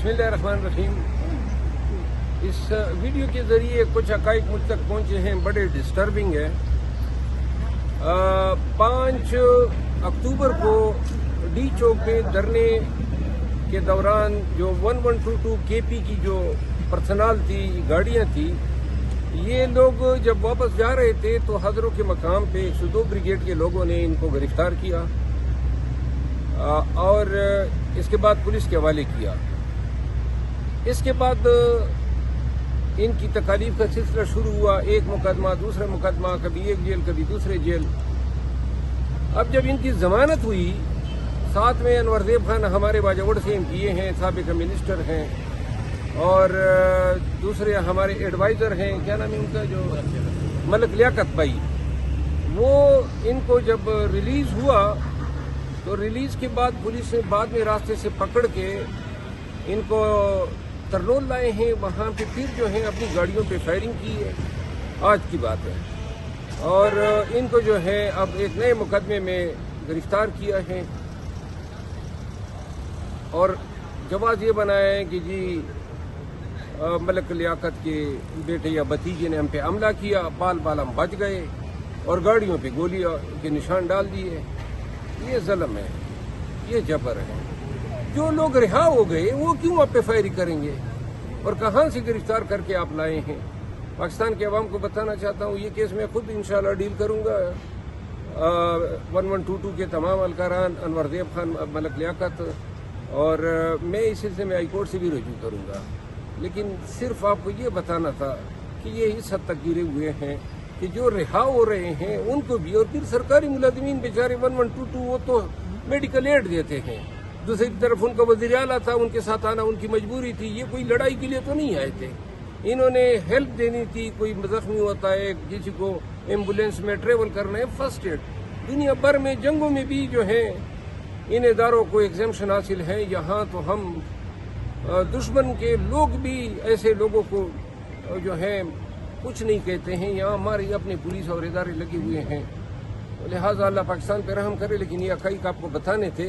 बिस्मिल्लाहिर्रहमानिर्रहीम। इस वीडियो के ज़रिए कुछ हक़ाइक़ मुझ तक पहुँचे हैं, बड़े डिस्टर्बिंग है। 5 अक्टूबर को डी चौक पे धरने के दौरान जो 1122 केपी की जो पर्सनल थी, गाड़ियाँ थी, ये लोग जब वापस जा रहे थे तो हज़रों के मकाम पे 102 ब्रिगेड के लोगों ने इनको गिरफ्तार किया और इसके बाद पुलिस के हवाले किया। इसके बाद इनकी तकालीफ का सिलसिला शुरू हुआ, एक मुकदमा दूसरा मुकदमा, कभी एक जेल कभी दूसरे जेल। अब जब इनकी जमानत हुई, साथ में अनवरदेब खान हमारे बाजावड़ से एमपीए हैं, साबिक मिनिस्टर हैं, और दूसरे हमारे एडवाइज़र हैं, क्या नाम है उनका, जो मलक लियाकत भाई, वो इनको जब रिलीज़ हुआ तो रिलीज़ के बाद पुलिस ने बाद में रास्ते से पकड़ के इनको तरनोल लाए हैं। वहाँ पे फिर जो है अपनी गाड़ियों पे फायरिंग की है, आज की बात है, और इनको जो है अब एक नए मुकदमे में गिरफ्तार किया है और जवाब ये बनाया है कि जी मलक लियाकत के बेटे या भतीजे ने हम पे हमला किया, बाल बाल हम बच गए और गाड़ियों पे गोलियां के निशान डाल दिए। ये जुल्म है, ये जबर है। जो लोग रिहा हो गए वो क्यों आप पे फायरिंग करेंगे और कहाँ से गिरफ्तार करके आप लाए हैं? पाकिस्तान के अवाम को बताना चाहता हूँ, ये केस मैं खुद इंशाल्लाह डील करूँगा। 1122 के तमाम अलकारान, अनवरदेब खान, मलक लियाकत, और मैं इस सिलसिले में हाई कोर्ट से भी रजू करूँगा। लेकिन सिर्फ आपको ये बताना था कि ये इस हद तक गिरे हुए हैं कि जो रिहा हो रहे हैं उनको भी, और फिर सरकारी मुलाजिमीन बेचारे 1122 वो तो मेडिकल एड देते हैं, दूसरी तरफ उनका वज़ीर आला था, उनके साथ आना उनकी मजबूरी थी। ये कोई लड़ाई के लिए तो नहीं आए थे, इन्होंने हेल्प देनी थी। कोई जख्मी होता है, किसी को एम्बुलेंस में ट्रेवल करना है, फर्स्ट एड। दुनिया भर में जंगों में भी जो है इन इदारों को एग्जाम्शन हासिल है। यहाँ तो हम दुश्मन के लोग भी ऐसे लोगों को जो है कुछ नहीं कहते हैं। यहाँ हमारी अपनी पुलिस और इदारे लगे हुए हैं, लिहाजा अल्लाह पाकिस्तान पे रहम करे। लेकिन ये हक़ाइक़ आपको बताने थे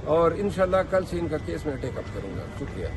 और इंशाल्लाह कल से इनका केस में टेकअप करूँगा। शुक्रिया।